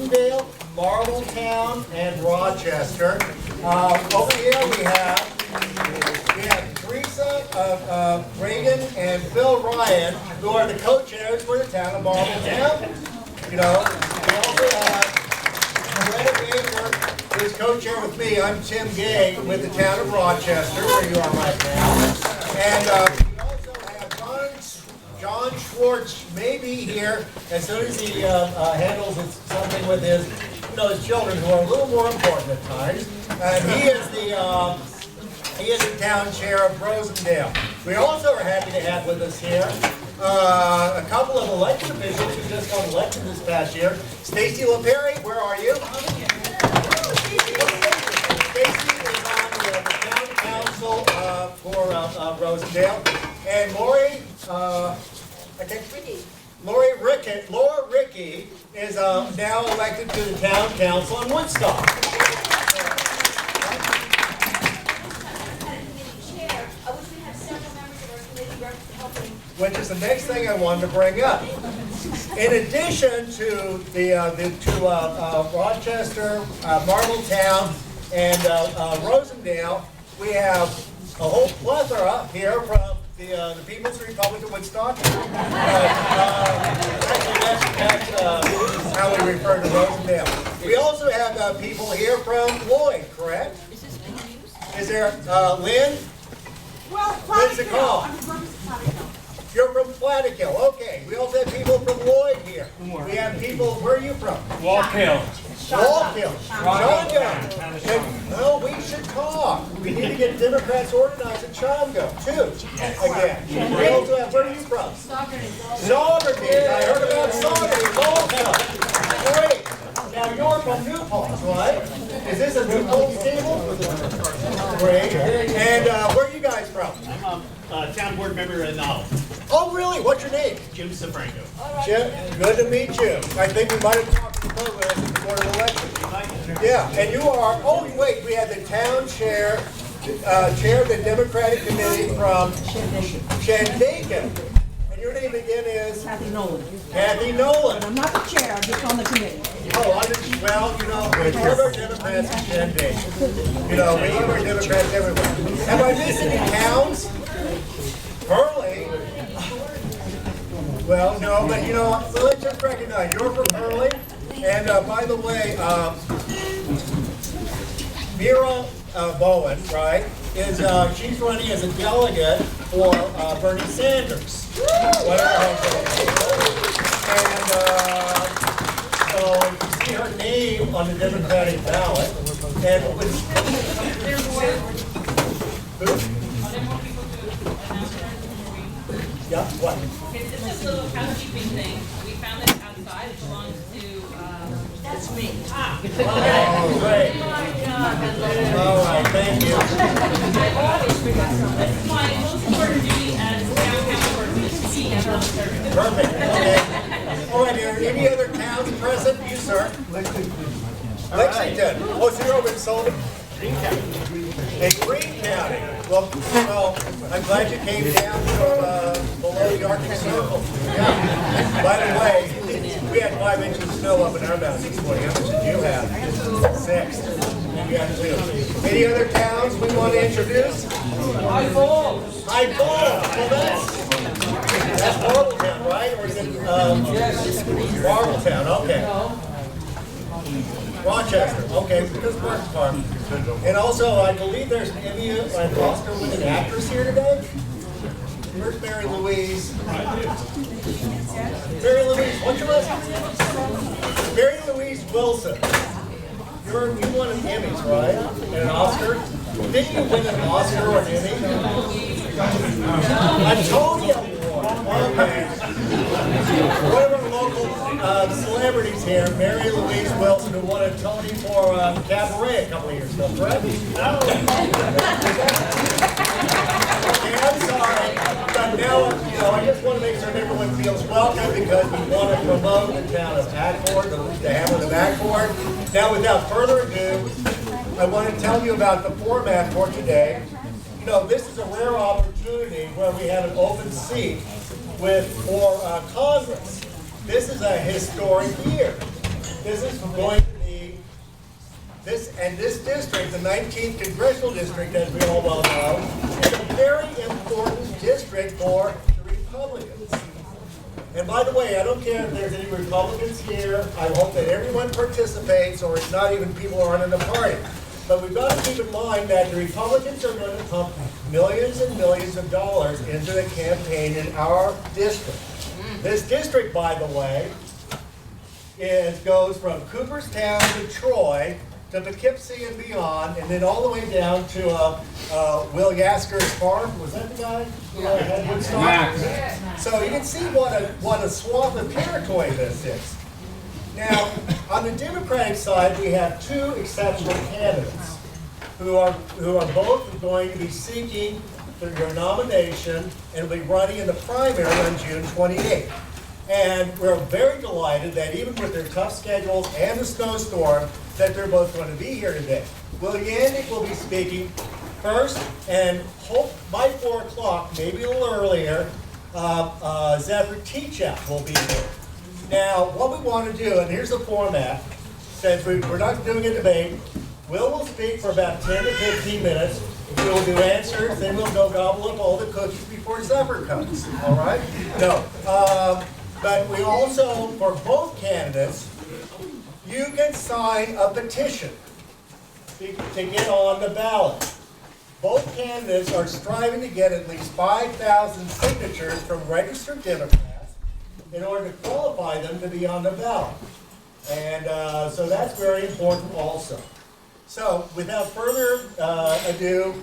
Rosendale, Marbletown, and Rochester. Over here we have Teresa, Reagan, and Phil Ryan, who are the co-chairs for the town of Marbletown. You know, we also have Greta Baker, who's co-chair with me. I'm Tim Gay with the town of Rochester, where you are right now. And we also have John Schwartz may be here as soon as he handles something with his children, who are a little more important at times. And he is the town chair of Rosendale. We also are happy to have with us here a couple of elected officials who just got elected this past year. Stacy LaPerry, where are you? Stacy is on the town council for Rosendale. And Lori, Laura Rickey is now elected to the town council in Woodstock. Which is the next thing I wanted to bring up. In addition to the two Rochester, Marbletown, and Rosendale, we have a whole plethora here from the People's Republic of Woodstock. Actually, that's how we refer to Rosendale. We also have people here from Lloyd, correct? Is this being used? Is there Lynn? Well, Where's the call? I'm from Plattekill. You're from Plattekill, okay. We also have people from Lloyd here. We have people, where are you from? Wallkill. Wallkill. Shongo. No, we should talk. We need to get Democrats organized at Shongo, too. Again. We also have, where are you from? Saugerties. I heard about Saugerties. Wallkill. Great. Now you're from New Paltz, right? Is this a New Paltz table? Great. And where are you guys from? I'm a town board member in Novel. Oh, really? What's your name? Jim Safranco. Jim, good to meet you. I think we might have talked to the program at the Board of Elections. Yeah, and you are, oh wait, we have the town chair, chair of the Democratic Committee from Shandaken. And your name again is? Kathy Nolan. Kathy Nolan. I'm not the chair, I'm just on the committee. Oh, well, you know, we love our Democrats in Shandaken. You know, we love our Democrats everywhere. Am I missing any towns? Hurley? Well, no, but you know, so let's just recognize you're from Hurley. And by the way, Mira Bowen, right, is she's running as a delegate for Bernie Sanders. And so you see her name on the Democratic ballot. And who? Yeah, what? It's just a little housekeeping thing. We found this outside. It belongs to, That's me. Oh, great. All right, thank you. This is my most important duty as town council to see everyone serving. Perfect, okay. All right, are there any other towns present? You, sir? Lexington. Oh, so you're over in Sullivan? Greene County. In Greene County. Well, I'm glad you came down from below the Arctic Circle. Yeah. By the way, we had 5 inches of snow up in our mountains this morning. How much did you have? 6. We got 2. Any other towns we want to introduce? High Falls. High Falls. Well, that's Marbletown, right? Or is it Marbletown? Okay. Rochester, okay, because Park Farm. And also, I believe there's maybe an Oscar with an actress here today. Where's Mary Louise? Mary Louise, what's your last name? Mary Louise Wilson. You won an Emmys, right? And an Oscar? Didn't you win an Oscar or an Emmy? A Tony Award. Okay. One of our local celebrities here, Mary Louise Wilson, who won a Tony for Cabaret a couple of years ago, correct? No. Okay, I'm sorry, but now, you know, I just want to make sure everyone feels welcome because we want to promote the town of Accord, the hamlet of Accord. Now, without further ado, I want to tell you about the format for today. You know, this is a rare opportunity where we have an open seat for Congress. This is a historic year. this is going to be, this district, the 19th Congressional District, as we all well know, is a very important district for the Republicans. And by the way, I don't care if there's any Republicans here. I hope that everyone participates, or it's not even people who aren't in the party. But we've got to keep in mind that the Republicans are going to pump millions and millions of dollars into the campaign in our district. This district, by the way, goes from Cooperstown to Troy to Poughkeepsie and beyond, and then all the way down to Will Yasker's farm. Was that the guy who had Woodstock? So you can see what a swath of territory this is. Now, on the Democratic side, we have two exceptional candidates who are both going to be seeking their nomination and will be running in the primary on June 28th. And we're very delighted that even with their tough schedules and the snowstorm, that they're both going to be here today. Will Yandik will be speaking first, and hope by 4 o'clock, maybe a little earlier, Zephyr Teachout will be here. Now, what we want to do, and here's the format, since we're not doing a debate, Will speak for about 10 to 15 minutes. We'll do answers, then we'll go gobble up all the cookies before Zephyr comes, all right? No. But we also, for both candidates, you can sign a petition to get on the ballot. Both candidates are striving to get at least 5,000 signatures from registered Democrats in order to qualify them to be on the ballot. And so that's very important also. So without further ado,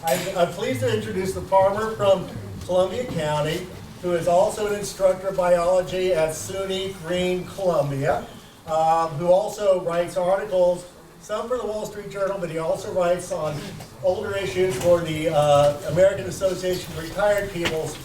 I'm pleased to introduce the farmer from Columbia County, who is also an instructor of biology at SUNY Green, Columbia, who also writes articles, some for the Wall Street Journal, but he also writes on older issues for the American Association of Retired People's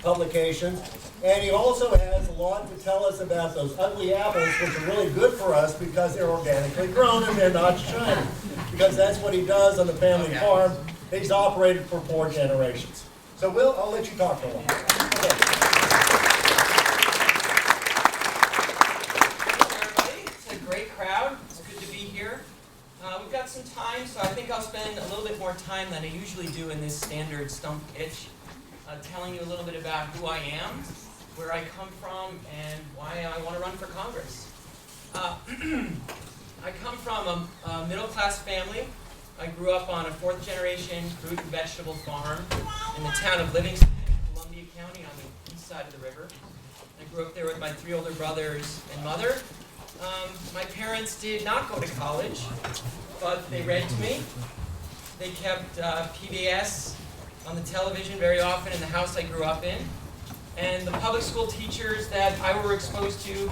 publications. And he also has a lot to tell us about those ugly apples, which are really good for us because they're organically grown and they're not shiny. Because that's what he does on the family farm. He's operated for 4 generations. So Will, I'll let you talk for a while. Everybody, it's a great crowd. It's good to be here. We've got some time, so I think I'll spend a little bit more time than I usually do in this standard stump pitch, telling you a little bit about who I am, where I come from, and why I want to run for Congress. I come from a middle-class family. I grew up on a 4th-generation fruit and vegetable farm in the town of Livingston, Columbia County, on the east side of the river. I grew up there with my 3 older brothers and mother. My parents did not go to college, but they read to me. They kept PBS on the television very often in the house I grew up in. And the public school teachers that I were exposed to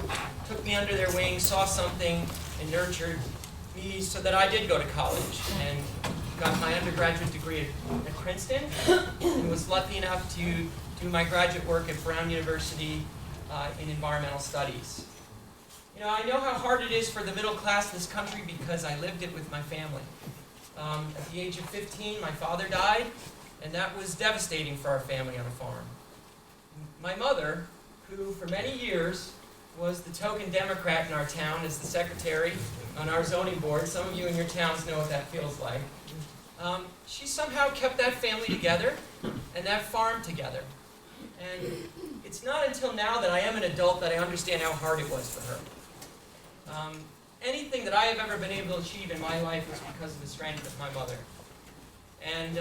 took me under their wing, saw something, and nurtured me so that I did go to college and got my undergraduate degree at Princeton, and was lucky enough to do my graduate work at Brown University in environmental studies. You know, I know how hard it is for the middle class in this country because I lived it with my family. At the age of 15, my father died, and that was devastating for our family on a farm. My mother, who for many years was the token Democrat in our town as the secretary on our zoning board, some of you in your towns know what that feels like, she somehow kept that family together and that farm together. And it's not until now that I am an adult that I understand how hard it was for her. Anything that I have ever been able to achieve in my life was because of the strength of my mother. And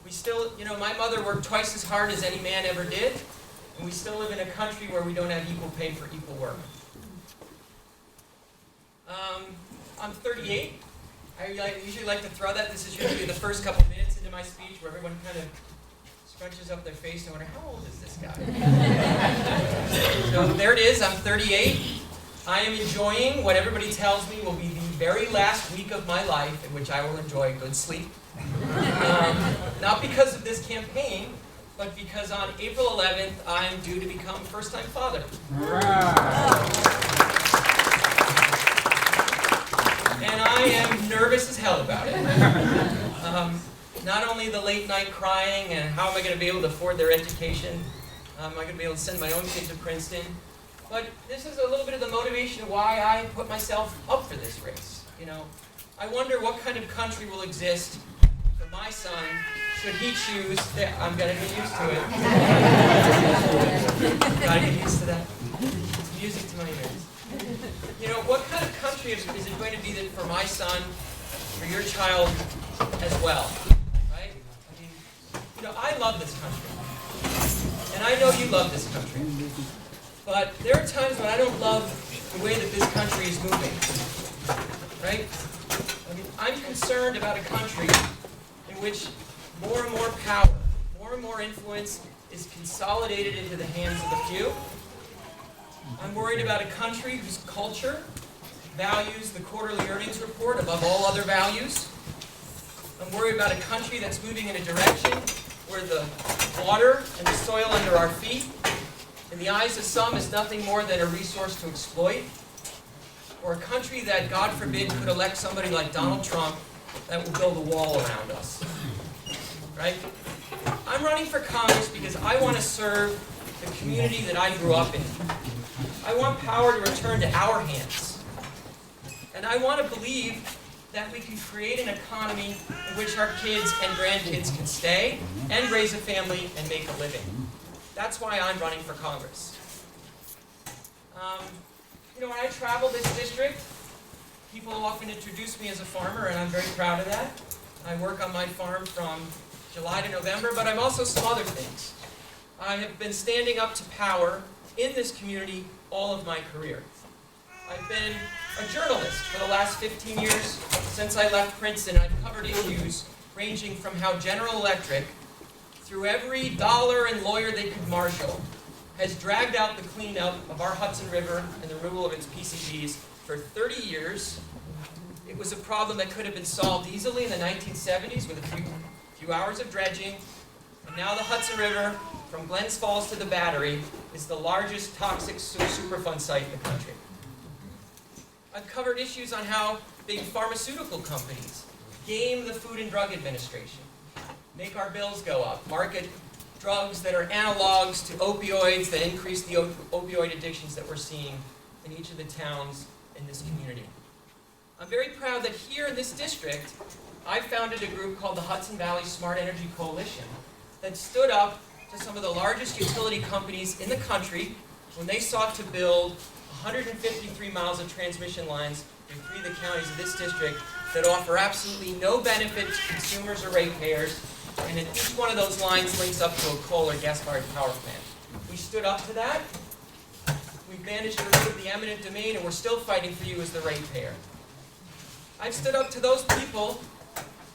we still, you know, my mother worked twice as hard as any man ever did, and we still live in a country where we don't have equal pay for equal work. I'm 38. I usually like to throw that. This is usually the first couple minutes into my speech where everyone kind of scrunches up their face and wonder, how old is this guy? So there it is, I'm 38. I am enjoying what everybody tells me will be the very last week of my life in which I will enjoy good sleep. Not because of this campaign, but because on April 11th, I'm due to become a first-time father. And I am nervous as hell about it. Not only the late night crying and how am I going to be able to afford their education, am I going to be able to send my own kid to Princeton, But this is a little bit of the motivation of why I put myself up for this race. You know, I wonder what kind of country will exist for my son should he choose. I'm gonna get used to it. Gotta get used to that. It's music to my ears. You know, what kind of country is it going to be that for my son, for your child as well? Right? I mean, you know, I love this country. And I know you love this country. But there are times when I don't love the way that this country is moving. Right? I mean, I'm concerned about a country in which more and more power, more and more influence is consolidated into the hands of the few. I'm worried about a country whose culture values the quarterly earnings report above all other values. I'm worried about a country that's moving in a direction where the water and the soil under our feet, in the eyes of some, is nothing more than a resource to exploit. Or a country that, God forbid, could elect somebody like Donald Trump that will build a wall around us. Right? I'm running for Congress because I want to serve the community that I grew up in. I want power to return to our hands. And I want to believe that we can create an economy in which our kids and grandkids can stay and raise a family and make a living. That's why I'm running for Congress. You know, when I travel this district, people often introduce me as a farmer, and I'm very proud of that. I work on my farm from July to November, but I'm also some other things. I have been standing up to power in this community all of my career. I've been a journalist for the last 15 years. Since I left Princeton, I've covered issues ranging from how General Electric, through every dollar and lawyer they could marshal, has dragged out the cleanup of our Hudson River and the removal of its PCBs for 30 years. It was a problem that could have been solved easily in the 1970s with a few hours of dredging. And now the Hudson River, from Glens Falls to the Battery, is the largest toxic Superfund site in the country. I've covered issues on how big pharmaceutical companies game the Food and Drug Administration, make our bills go up, market drugs that are analogs to opioids that increase the opioid addictions that we're seeing in each of the towns in this community. I'm very proud that here in this district, I founded a group called the Hudson Valley Smart Energy Coalition that stood up to some of the largest utility companies in the country when they sought to build 153 miles of transmission lines in 3 of the counties of this district that offer absolutely no benefit to consumers or ratepayers, and then each one of those lines links up to a coal or gas-fired power plant. We stood up to that. We've managed to remove the eminent domain, and we're still fighting for you as the ratepayer. I've stood up to those people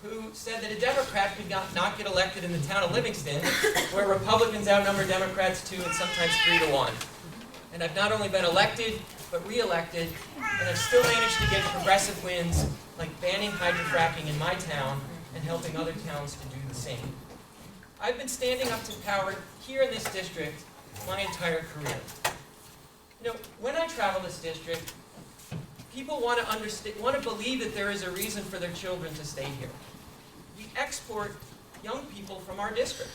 who said that a Democrat could not get elected in the town of Livingston, where Republicans outnumber Democrats 2 and sometimes 3 to 1. And I've not only been elected, but re-elected, and I've still managed to get progressive wins, like banning hydrofracking in my town and helping other towns to do the same. I've been standing up to power here in this district my entire career. You know, when I travel this district, people want to believe that there is a reason for their children to stay here. We export young people from our district.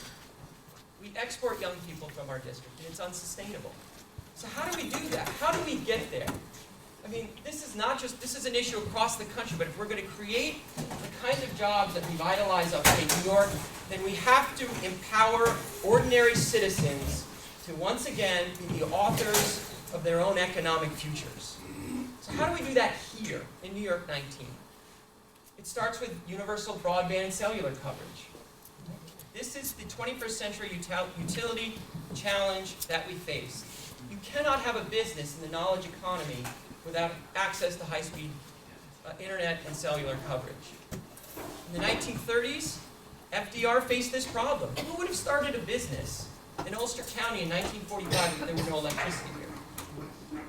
And it's unsustainable. So how do we do that? How do we get there? I mean, this is an issue across the country, but if we're going to create the kinds of jobs that revitalize upstate New York, then we have to empower ordinary citizens to once again be the authors of their own economic futures. So how do we do that here in New York 19? It starts with universal broadband and cellular coverage. This is the 21st century utility challenge that we face. You cannot have a business in the knowledge economy without access to high-speed internet and cellular coverage. In the 1930s, FDR faced this problem. Who would have started a business in Ulster County in 1945 if there was no electricity here?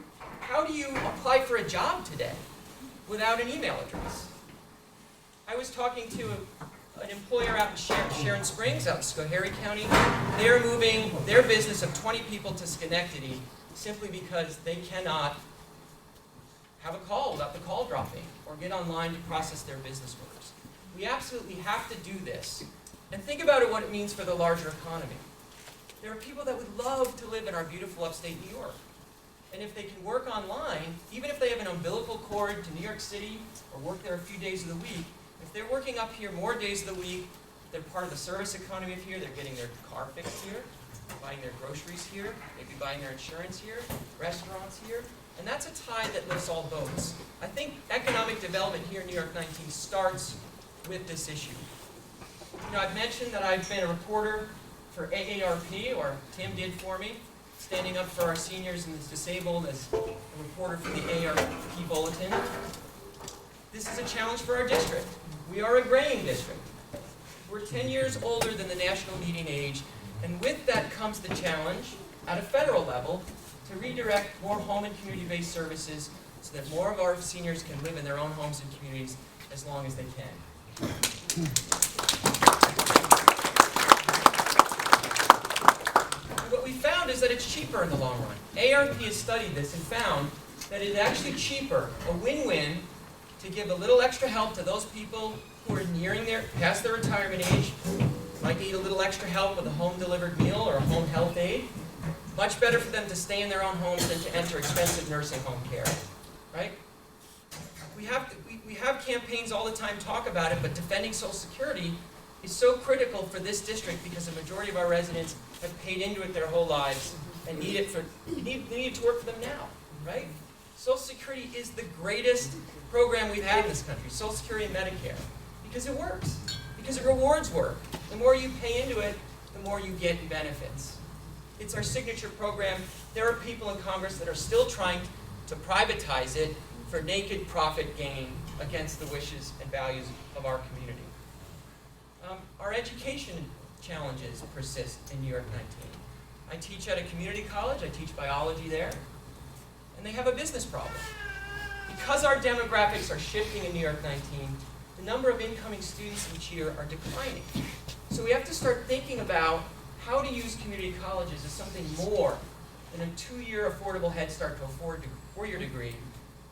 How do you apply for a job today without an email address? I was talking to an employer out in Sharon Springs, out in Schoharie County. They're moving their business of 20 people to Schenectady simply because they cannot have a call without the call dropping or get online to process their business orders. We absolutely have to do this. And think about what it means for the larger economy. There are people that would love to live in our beautiful upstate New York. And if they can work online, even if they have an umbilical cord to New York City or work there a few days of the week, if they're working up here more days of the week, they're part of the service economy of here, they're getting their car fixed here, buying their groceries here, maybe buying their insurance here, restaurants here, and that's a tide that lifts all boats. I think economic development here in New York 19 starts with this issue. You know, I've mentioned that I've been a reporter for AARP, or Tim did for me, standing up for our seniors and the disabled as a reporter for the AARP Bulletin. This is a challenge for our district. We are a graying district. We're 10 years older than the national median age, and with that comes the challenge, at a federal level, to redirect more home and community-based services so that more of our seniors can live in their own homes and communities as long as they can. What we found is that it's cheaper in the long run. AARP has studied this and found that it's actually cheaper, a win-win, to give a little extra help to those people who are past their retirement age, might need a little extra help with a home-delivered meal or a home health aid. Much better for them to stay in their own homes than to enter expensive nursing home care, right? We have campaigns all the time talk about it, but defending Social Security is so critical for this district because the majority of our residents have paid into it their whole lives and need it to work for them now, right? Social Security is the greatest program we've had in this country, Social Security and Medicare, because it works, because it rewards work. The more you pay into it, the more you get in benefits. It's our signature program. There are people in Congress that are still trying to privatize it for naked profit gain against the wishes and values of our community. Our education challenges persist in New York 19. I teach at a community college. I teach biology there. And they have a business problem. Because our demographics are shifting in New York 19, the number of incoming students each year are declining. So we have to start thinking about how to use community colleges as something more than a 2-year affordable Head Start to a 4-year degree,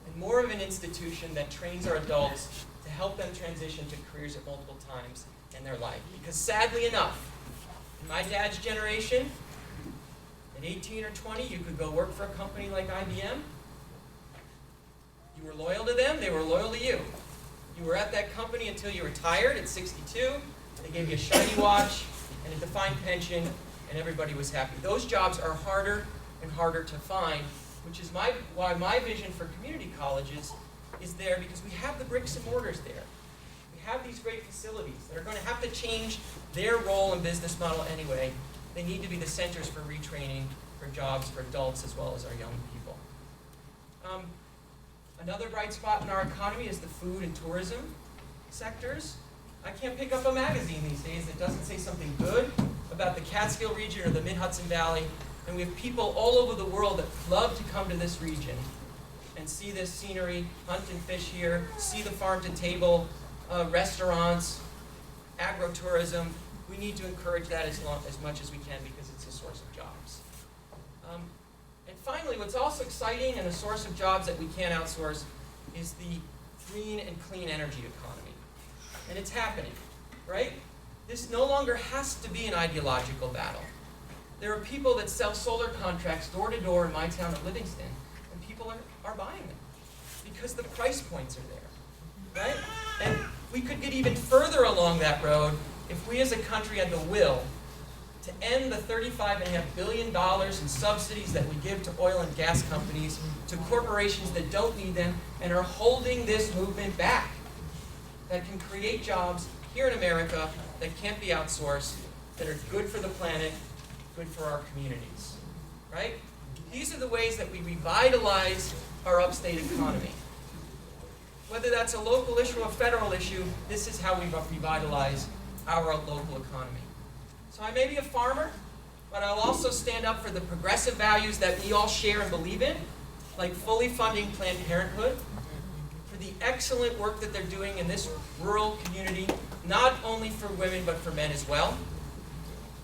and more of an institution that trains our adults to help them transition to careers at multiple times in their life. Because sadly enough, in my dad's generation, at 18 or 20, you could go work for a company like IBM. You were loyal to them, they were loyal to you. You were at that company until you retired at 62. They gave you a shiny watch and a defined pension, and everybody was happy. Those jobs are harder and harder to find, which is why my vision for community colleges is there, because we have the bricks and mortars there. We have these great facilities that are going to have to change their role and business model anyway. They need to be the centers for retraining, for jobs, for adults, as well as our young people. Another bright spot in our economy is the food and tourism sectors. I can't pick up a magazine these days that doesn't say something good about the Catskill region or the Mid-Hudson Valley, and we have people all over the world that love to come to this region and see this scenery, hunt and fish here, see the farm-to-table restaurants, agro-tourism. We need to encourage that as much as we can because it's a source of jobs. And finally, what's also exciting and a source of jobs that we can't outsource is the green and clean energy economy. And it's happening, right? This no longer has to be an ideological battle. There are people that sell solar contracts door to door in my town of Livingston, and people are buying them because the price points are there, right? And we could get even further along that road if we as a country had the will to end the $35.5 billion in subsidies that we give to oil and gas companies, to corporations that don't need them and are holding this movement back, that can create jobs here in America that can't be outsourced, that are good for the planet, good for our communities, right? These are the ways that we revitalize our upstate economy. Whether that's a local issue or a federal issue, this is how we revitalize our local economy. So I may be a farmer, but I'll also stand up for the progressive values that we all share and believe in, like fully funding Planned Parenthood, for the excellent work that they're doing in this rural community, not only for women, but for men as well.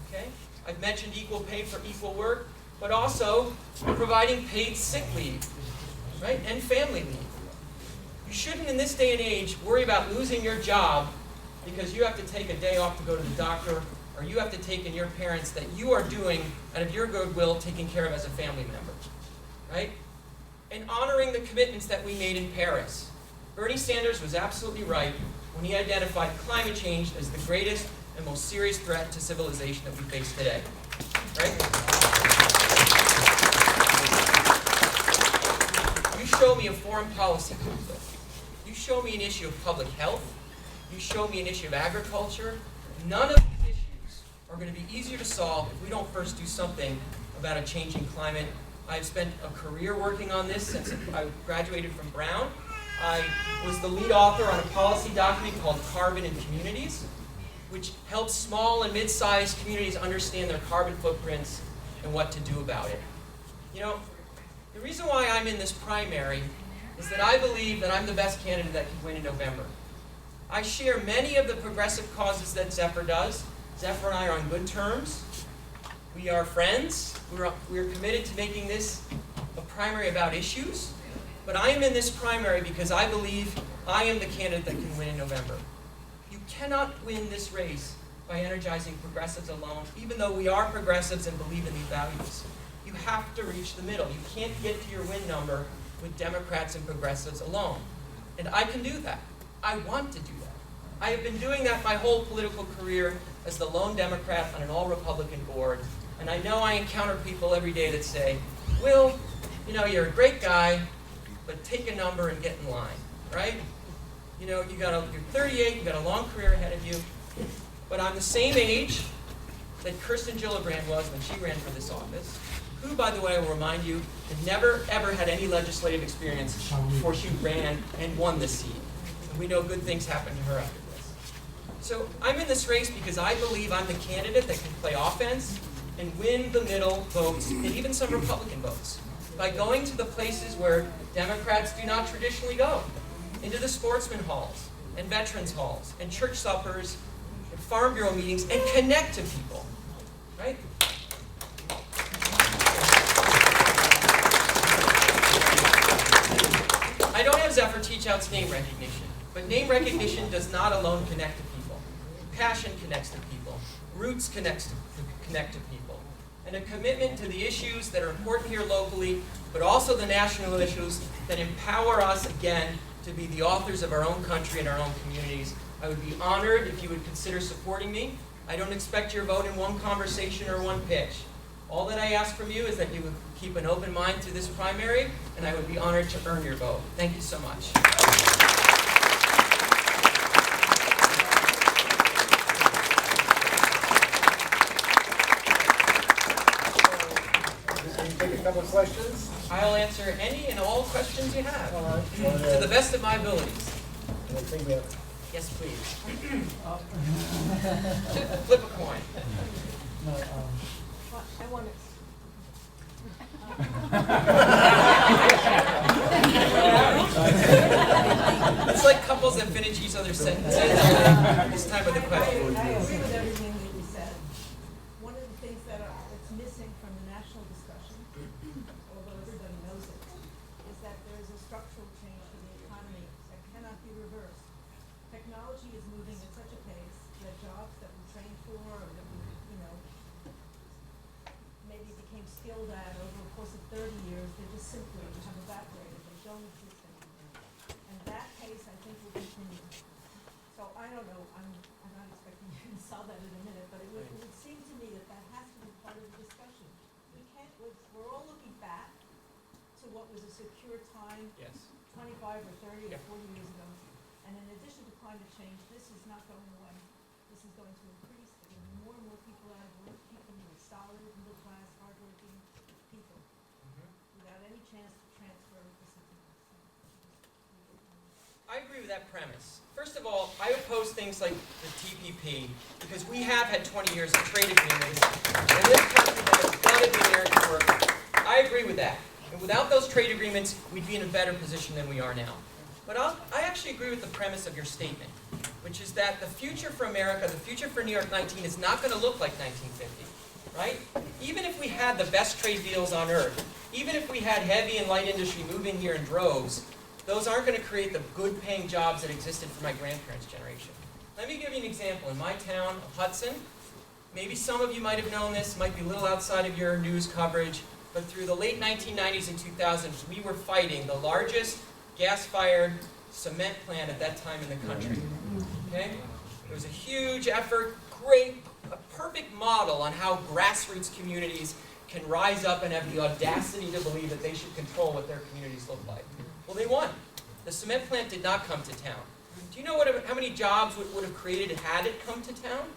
Okay? I've mentioned equal pay for equal work, but also providing paid sick leave, right, and family leave. You shouldn't, in this day and age, worry about losing your job because you have to take a day off to go to the doctor, or you have to take in your parents that you are doing out of your goodwill taking care of as a family member, right? and honoring the commitments that we made in Paris. Bernie Sanders was absolutely right when he identified climate change as the greatest and most serious threat to civilization that we face today. Right? You show me a foreign policy conflict. You show me an issue of public health. You show me an issue of agriculture. None of these issues are going to be easier to solve if we don't first do something about a changing climate. I've spent a career working on this since I graduated from Brown. I was the lead author on a policy document called Carbon in Communities, which helps small and mid-sized communities understand their carbon footprints and what to do about it. You know, the reason why I'm in this primary is that I believe that I'm the best candidate that can win in November. I share many of the progressive causes that Zephyr does. Zephyr and I are on good terms. We are friends. We're committed to making this a primary about issues. But I am in this primary because I believe I am the candidate that can win in November. You cannot win this race by energizing progressives alone, even though we are progressives and believe in these values. You have to reach the middle. You can't get to your win number with Democrats and progressives alone. And I can do that. I want to do that. I have been doing that my whole political career as the lone Democrat on an all-Republican board. And I know I encounter people every day that say, Will, you know, you're a great guy, but take a number and get in line, right? You know, you're 38, you've got a long career ahead of you, but I'm the same age that Kirsten Gillibrand was when she ran for this office, who, by the way, I will remind you, had never, ever had any legislative experience before she ran and won this seat. And we know good things happened to her after this. So I'm in this race because I believe I'm the candidate that can play offense and win the middle votes, and even some Republican votes, by going to the places where Democrats do not traditionally go, into the sportsman halls, and veterans halls, and church suppers, and farm bureau meetings, and connect to people, right? I don't have Zephyr Teachout's name recognition, but name recognition does not alone connect to people. Passion connects to people. Roots connect to people. And a commitment to the issues that are important here locally, but also the national issues that empower us, again, to be the authors of our own country and our own communities. I would be honored if you would consider supporting me. I don't expect your vote in one conversation or one pitch. All that I ask from you is that you would keep an open mind through this primary, and I would be honored to earn your vote. Thank you so much. Take a couple of questions. I'll answer any and all questions you have, All right. to the best of my abilities. I think we have. Yes, please. Flip a coin. I want It's like couples that finish each other's sentences. This time with a question. I agree with everything that you said. One of the things that's missing from the national discussion, although everybody knows it, is that there is a structural change to the economy that cannot be reversed. Technology is moving at such a pace that jobs that we trained for or that we, maybe became skilled at over the course of 30 years, they just simply have evaporated. They don't exist anymore. And that pace, I think, will continue. So I don't know, I'm not expecting you to solve that in a minute, but it would seem to me that that has to be part of the discussion. We're all looking back to what was a secure time Yes. 25 or 30 Yeah. or 40 years ago. And in addition to climate change, this is not going away. This is going to increase. There will be more and more people out of work, people who are solid, middle class, hardworking people, without any chance to transfer to something else. I agree with that premise. First of all, I oppose things like the TPP because we have had 20 years of trade agreements in this country that has flooded the American worker. I agree with that. And without those trade agreements, we'd be in a better position than we are now. But I actually agree with the premise of your statement, which is that the future for America, the future for New York 19 is not going to look like 1950, right? Even if we had the best trade deals on earth, even if we had heavy and light industry moving here in droves, those aren't going to create the good-paying jobs that existed for my grandparents' generation. Let me give you an example. In my town of Hudson, maybe some of you might have known this, might be a little outside of your news coverage, but through the late 1990s and 2000s, we were fighting the largest gas-fired cement plant at that time in the country. Okay? It was a huge effort, a perfect model on how grassroots communities can rise up and have the audacity to believe that they should control what their communities look like. Well, they won. The cement plant did not come to town. Do you know how many jobs would have created had it come to town?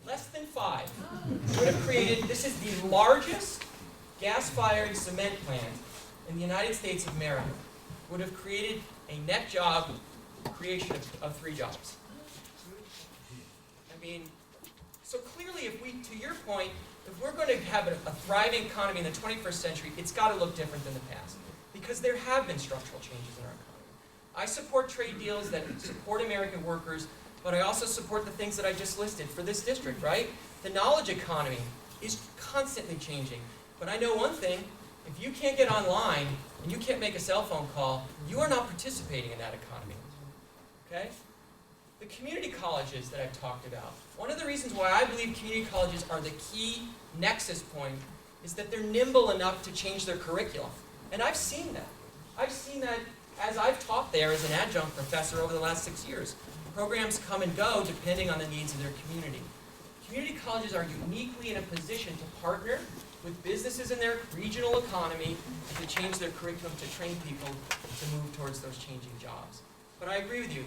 Less than 5. Would have created, this is the largest gas-fired cement plant in the United States of America. Would have created a net job creation of 3 jobs. I mean, so clearly if we, to your point, if we're going to have a thriving economy in the 21st century, it's got to look different than the past. Because there have been structural changes in our economy. I support trade deals that support American workers, but I also support the things that I just listed for this district, right? The knowledge economy is constantly changing. But I know one thing, if you can't get online and you can't make a cell phone call, you are not participating in that economy, okay? The community colleges that I've talked about, one of the reasons why I believe community colleges are the key nexus point is that they're nimble enough to change their curriculum. And I've seen that. I've seen that as I've taught there as an adjunct professor over the last 6 years. Programs come and go depending on the needs of their community. Community colleges are uniquely in a position to partner with businesses in their regional economy to change their curriculum to train people to move towards those changing jobs. But I agree with you,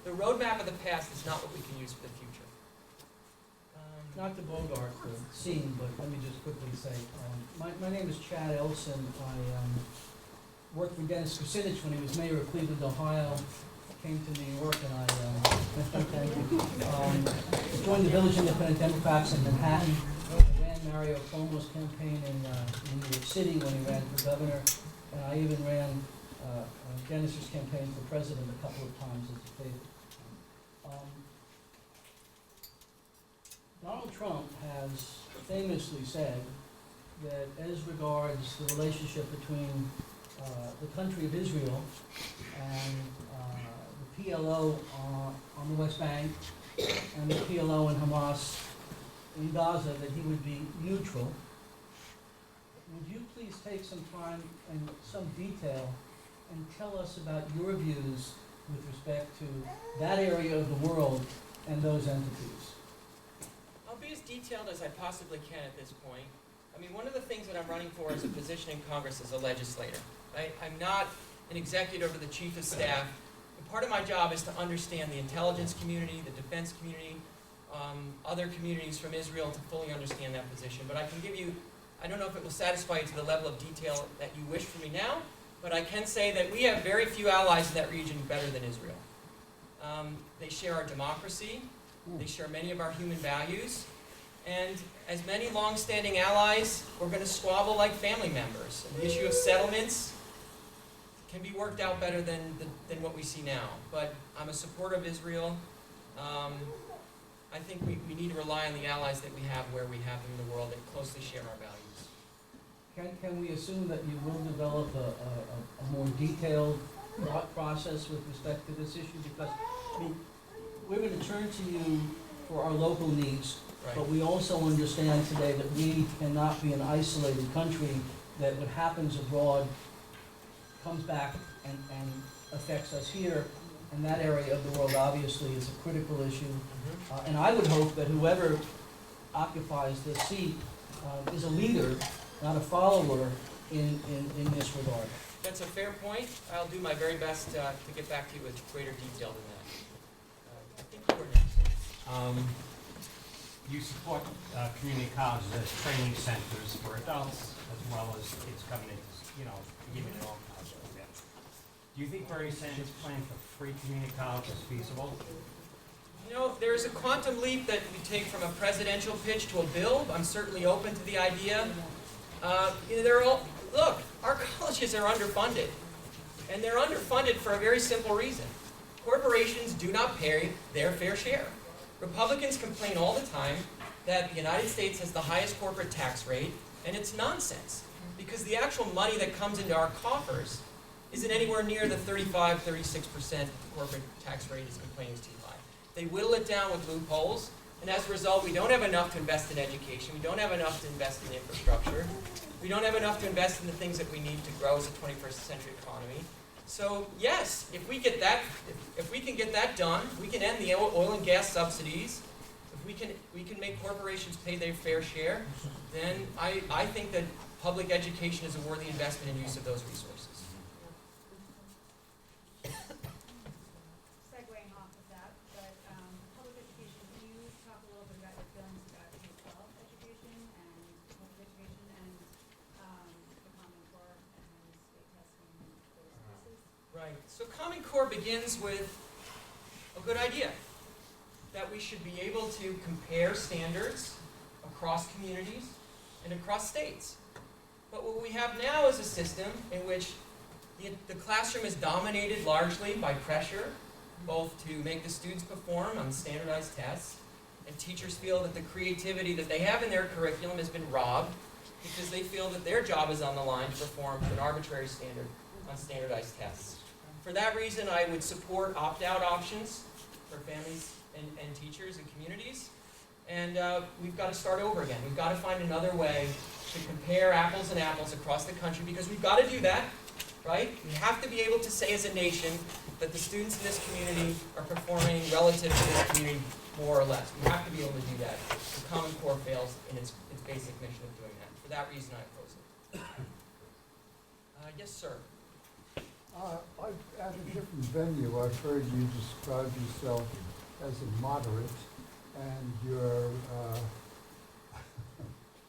the roadmap of the past is not what we can use for the future. Not to bogart the scene, but let me just quickly say, my name is Chad Elson. I worked for Dennis Kucinich when he was mayor of Cleveland, Ohio. Came to New York and I joined the Village Independent Democrats in Manhattan. I ran Mario Cuomo's campaign in New York City when he ran for governor. And I even ran Dennis's campaign for president a couple of times as a favorite. Donald Trump has famously said that as regards the relationship between the country of Israel and the PLO on the West Bank and the PLO and Hamas in Gaza, that he would be neutral. Would you please take some time and some detail and tell us about your views with respect to that area of the world and those entities? I'll be as detailed as I possibly can at this point. I mean, one of the things that I'm running for is a position in Congress as a legislator. Right? I'm not an executive or the chief of staff. And part of my job is to understand the intelligence community, the defense community, other communities from Israel to fully understand that position. But I can give you, I don't know if it will satisfy you to the level of detail that you wish for me now, but I can say that we have very few allies in that region better than Israel. They share our democracy. They share many of our human values. And as many long-standing allies, we're going to squabble like family members. And the issue of settlements can be worked out better than what we see now. But I'm a supporter of Israel. I think we need to rely on the allies that we have where we have them in the world that closely share our values. Can we assume that you will develop a more detailed thought process with respect to this issue? Because, I mean, we're going to turn to you for our local needs, Right. but we also understand today that we cannot be an isolated country, that what happens abroad comes back and affects us here, and that area of the world obviously is a critical issue. And I would hope that whoever occupies this seat is a leader, not a follower in this regard. That's a fair point. I'll do my very best to get back to you with greater detail than that. I think you were next. You support community colleges as training centers for adults as well as kids coming in, giving their own college program. Do you think Bernie Sanders' plan for free community college is feasible? You know, there's a quantum leap that we take from a presidential pitch to a bill. I'm certainly open to the idea. Look, our colleges are underfunded. And they're underfunded for a very simple reason. Corporations do not pay their fair share. Republicans complain all the time that the United States has the highest corporate tax rate, and it's nonsense. Because the actual money that comes into our coffers isn't anywhere near the 35-36% corporate tax rate is complaining is too high. They whittle it down with loopholes. And as a result, we don't have enough to invest in education. We don't have enough to invest in infrastructure. We don't have enough to invest in the things that we need to grow as a 21st century economy. So yes, if we get that, if we can get that done, we can end the oil and gas subsidies. If we can make corporations pay their fair share, then I think that public education is a worthy investment in use of those resources. Segueing off of that, but public education, can you talk a little bit about your feelings about K-12 education and public education and the Common Core and state testing and those pieces? Right. So Common Core begins with a good idea, that we should be able to compare standards across communities and across states. But what we have now is a system in which the classroom is dominated largely by pressure, both to make the students perform on standardized tests, and teachers feel that the creativity that they have in their curriculum has been robbed because they feel that their job is on the line to perform to an arbitrary standard on standardized tests. For that reason, I would support opt-out options for families and teachers and communities. And we've got to start over again. We've got to find another way to compare apples and apples across the country, because we've got to do that, right? We have to be able to say as a nation that the students in this community are performing relative to this community more or less. We have to be able to do that. The Common Core fails in its basic mission of doing that. For that reason, I oppose it. Yes, sir. At a different venue, I've heard you describe yourself as a moderate, and your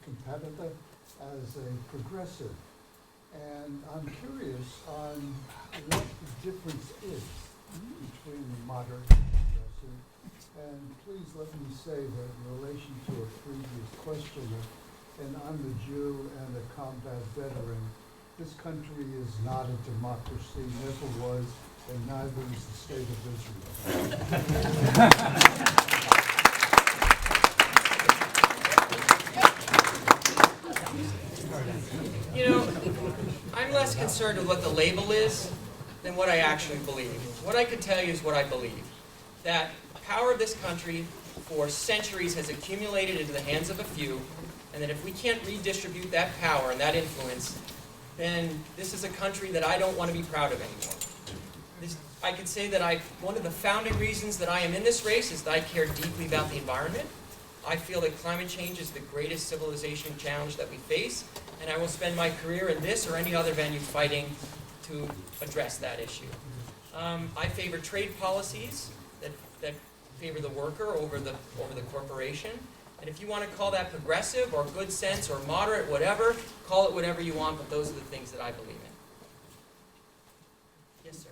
competitor as a progressive. And I'm curious on what the difference is between the moderate and progressive. And please let me say that in relation to a previous questioner, and I'm a Jew and a combat veteran, this country is not a democracy, never was, and neither is the state of Israel. You know, I'm less concerned with what the label is than what I actually believe. What I can tell you is what I believe. That the power of this country for centuries has accumulated into the hands of a few, and that if we can't redistribute that power and that influence, then this is a country that I don't want to be proud of anymore. I can say that one of the founding reasons that I am in this race is that I care deeply about the environment. I feel that climate change is the greatest civilization challenge that we face, and I will spend my career in this or any other venue fighting to address that issue. I favor trade policies that favor the worker over the corporation. And if you want to call that progressive or good sense or moderate, whatever, call it whatever you want, but those are the things that I believe in. Yes, sir.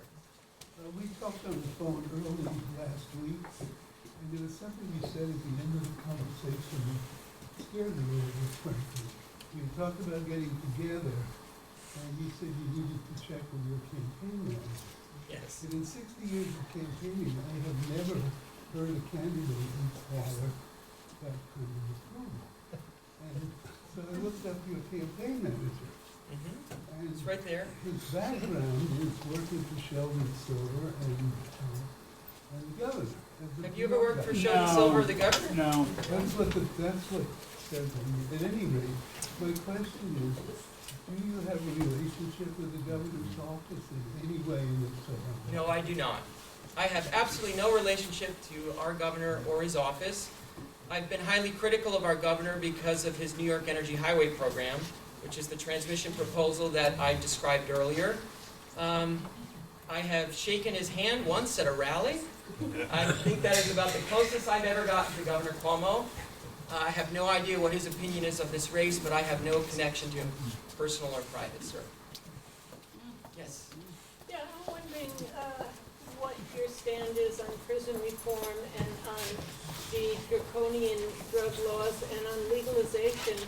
We talked on the phone early last week, and there was something you said at the end of the conversation that scared me a little bit, frankly. You talked about getting together, and you said you needed to check with your campaign manager. Yes. And in 60 years of campaigning, I have never heard a candidate inspire that kind of approval. And so I looked up your campaign manager. And It's right there. his background is working for Sheldon Silver and the governor. Have you ever worked for Sheldon Silver, the governor? No. That's what says on it. At any rate, my question is, do you have a relationship with the governor's office in any way in this? No, I do not. I have absolutely no relationship to our governor or his office. I've been highly critical of our governor because of his New York Energy Highway Program, which is the transmission proposal that I described earlier. I have shaken his hand once at a rally. I think that is about the closest I've ever gotten to Governor Cuomo. I have no idea what his opinion is of this race, but I have no connection to him, personal or private, sir. Yes? Yeah, I'm wondering what your stand is on prison reform and on the draconian drug laws and on legalization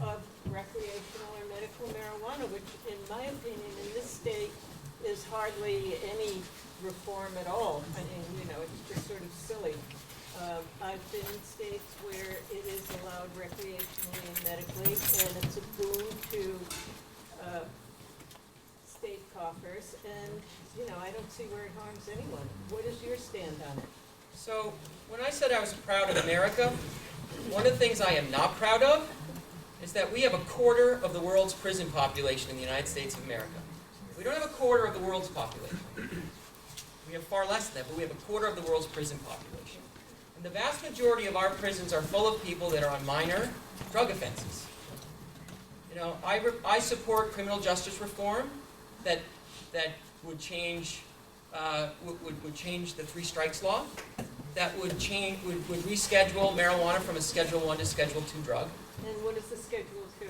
of recreational or medical marijuana, which in my opinion in this state is hardly any reform at all. I mean, you know, it's just sort of silly. I've been in states where it is allowed recreationally and medically, and it's a boon to state coffers, and, you know, I don't see where it harms anyone. What is your stand on it? So, when I said I was proud of America, one of the things I am not proud of is that we have a quarter of the world's prison population in the United States of America. We don't have a quarter of the world's population. We have far less than that, but we have a quarter of the world's prison population. And the vast majority of our prisons are full of people that are on minor drug offenses. You know, I support criminal justice reform that would change would change the 3 strikes law. That would reschedule marijuana from a Schedule I to Schedule II drug. And what is the Schedule II?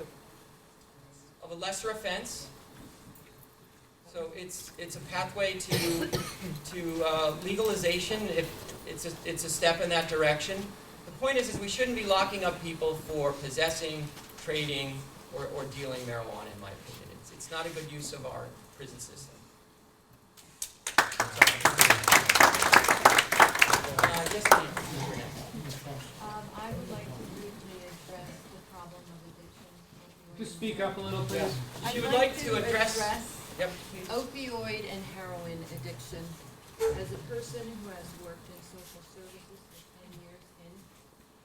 Of a lesser offense. So it's a pathway to legalization. If it's a step in that direction. The point is we shouldn't be locking up people for possessing, trading, or dealing marijuana. In my opinion, it's not a good use of our prison system. Yes, please. I would like to briefly address the problem of addiction. Just speak up a little, please. She would like to address. Yep. Opioid and heroin addiction. As a person who has worked in social services for 10 years in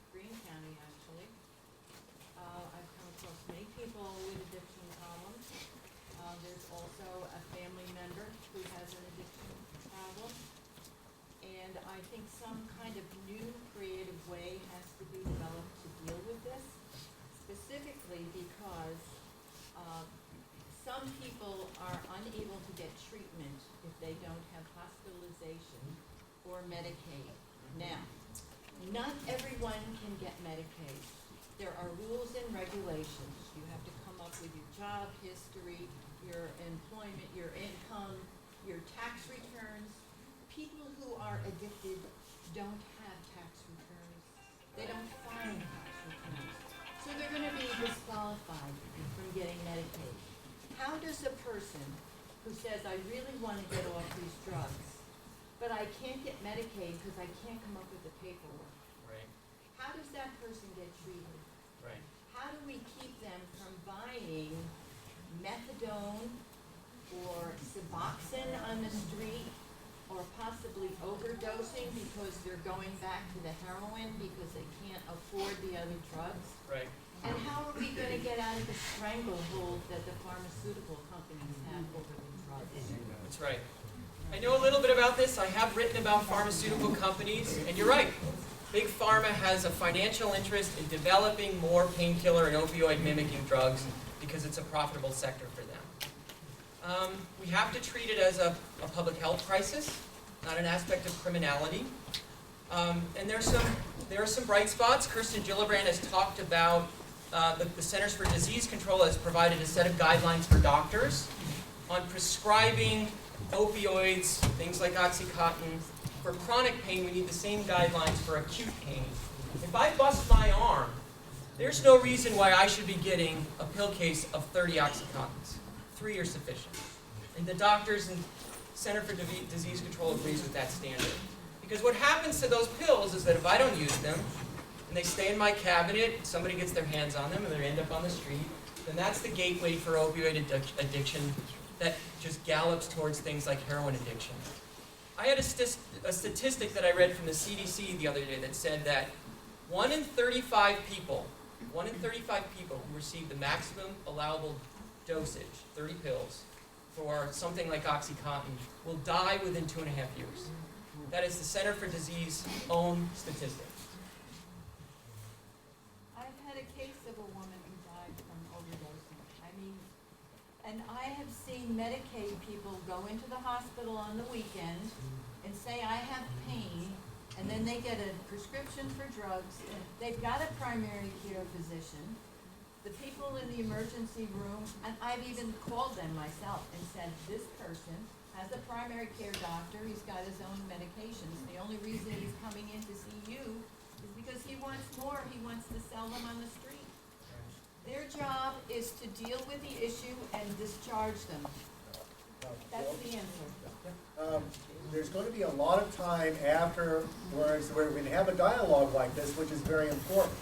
Greene County, actually, I've come across many people with addiction problems. There's also a family member who has an addiction problem. And I think some kind of new creative way has to be developed to deal with this, specifically because some people are unable to get treatment if they don't have hospitalization or Medicaid. Now, not everyone can get Medicaid. There are rules and regulations. You have to come up with your job history, your employment, your income, your tax returns. People who are addicted don't have tax returns. They don't file tax returns. So they're going to be disqualified from getting Medicaid. How does a person who says, I really want to get off these drugs, but I can't get Medicaid because I can't come up with the paperwork. Right. How does that person get treated? Right. How do we keep them from buying methadone or Suboxone on the street, or possibly overdosing because they're going back to the heroin because they can't afford the other drugs? Right. And how are we going to get out of the stranglehold that the pharmaceutical companies have over the drugs? That's right. I know a little bit about this. I have written about pharmaceutical companies, and you're right. Big Pharma has a financial interest in developing more painkiller and opioid mimicking drugs because it's a profitable sector for them. We have to treat it as a public health crisis, not an aspect of criminality. And there are some bright spots. Kirsten Gillibrand has talked about the Centers for Disease Control has provided a set of guidelines for doctors on prescribing opioids, things like OxyContin. For chronic pain, we need the same guidelines for acute pain. If I bust my arm, there's no reason why I should be getting a pill case of 30 OxyContins. 3 are sufficient. And the doctors and Center for Disease Control agrees with that standard. Because what happens to those pills is that if I don't use them, and they stay in my cabinet, somebody gets their hands on them, and they end up on the street, then that's the gateway for opioid addiction that just gallops towards things like heroin addiction. I had a statistic that I read from the CDC the other day that said that 1 in 35 people who receive the maximum allowable dosage, 30 pills, for something like OxyContin, will die within 2.5 years. That is the Center for Disease own statistic. I've had a case of a woman who died from overdosing. And I have seen Medicaid people go into the hospital on the weekend and say, I have pain, and then they get a prescription for drugs. And they've got a primary care physician. The people in the emergency room, and I've even called them myself and said, this person has a primary care doctor, he's got his own medications. The only reason he's coming in to see you is because he wants more, he wants to sell them on the street. Their job is to deal with the issue and discharge them. That's the answer. There's going to be a lot of time afterwards where we're going to have a dialogue like this, which is very important.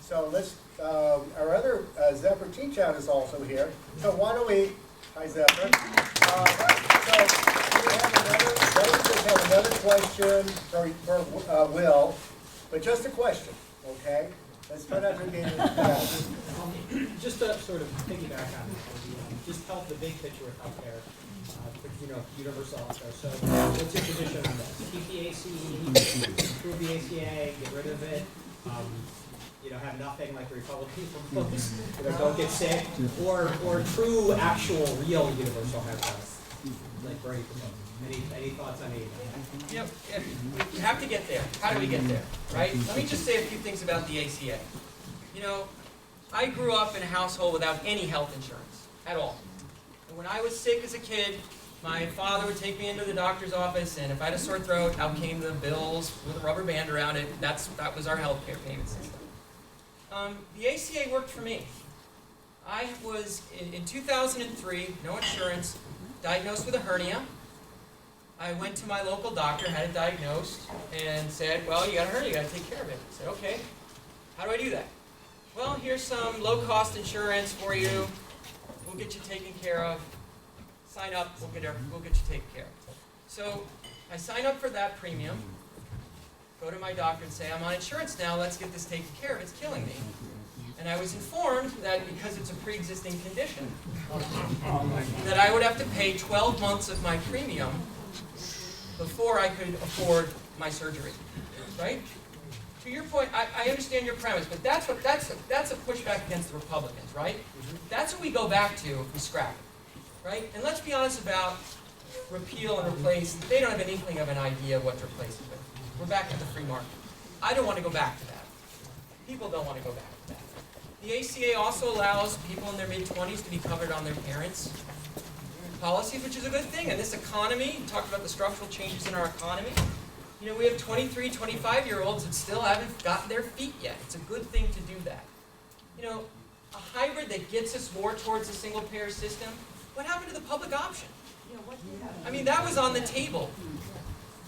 So let's, our other Zephyr Teachout is also here. So why don't we, hi Zephyr. just have another question for Will, but just a question, okay? Let's try not to engage in discussion. Just to sort of piggyback on just help the big picture with healthcare, universal healthcare. So what's your position on this? Keep the ACE, improve the ACA, get rid of it, have nothing like the Republican proposed, don't get sick, or true, actual, real universal healthcare, like Bernie proposed. Any thoughts on any of that? You have to get there. How do we get there, right? Let me just say a few things about the ACA. I grew up in a household without any health insurance at all. And when I was sick as a kid, my father would take me into the doctor's office, and if I had a sore throat, out came the bills with a rubber band around it. That was our health care payment system. The ACA worked for me. I was, in 2003, no insurance, diagnosed with a hernia. I went to my local doctor, had it diagnosed, and said, well, you got a hernia, you got to take care of it. I said, okay, how do I do that? Well, here's some low-cost insurance for you. We'll get you taken care of. Sign up, we'll get you taken care of. So I sign up for that premium, go to my doctor and say, I'm on insurance now, let's get this taken care of, it's killing me. And I was informed that because it's a pre-existing condition, that I would have to pay 12 months of my premium before I could afford my surgery, right? To your point, I understand your premise, but that's a pushback against the Republicans, right? That's what we go back to if we scrap it, right? And let's be honest about repeal and replace. They don't have an inkling of an idea of what to replace it with. We're back at the free market. I don't want to go back to that. People don't want to go back to that. The ACA also allows people in their mid-20s to be covered on their parents' policies, which is a good thing. In this economy, you talked about the structural changes in our economy. We have 23, 25-year-olds that still haven't gotten their feet yet. It's a good thing to do that. A hybrid that gets us more towards a single-payer system. What happened to the public option? That was on the table.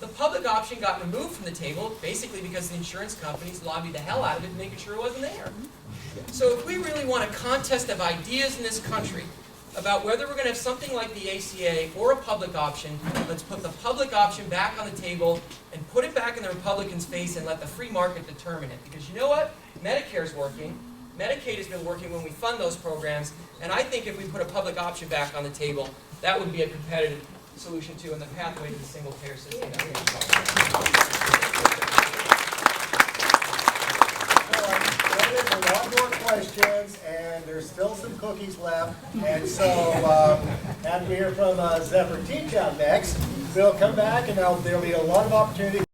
The public option got removed from the table basically because the insurance companies lobbied the hell out of it, making sure it wasn't there. So if we really want a contest of ideas in this country about whether we're going to have something like the ACA or a public option, let's put the public option back on the table and put it back in the Republicans' face and let the free market determine it. Because you know what? Medicare's working. Medicaid has been working when we fund those programs. And I think if we put a public option back on the table, that would be a competitive solution too, and the pathway to the single-payer system. There's a lot more questions, and there's still some cookies left. And so, after we hear from Zephyr Teachout next, we'll come back, and there'll be a lot of opportunity.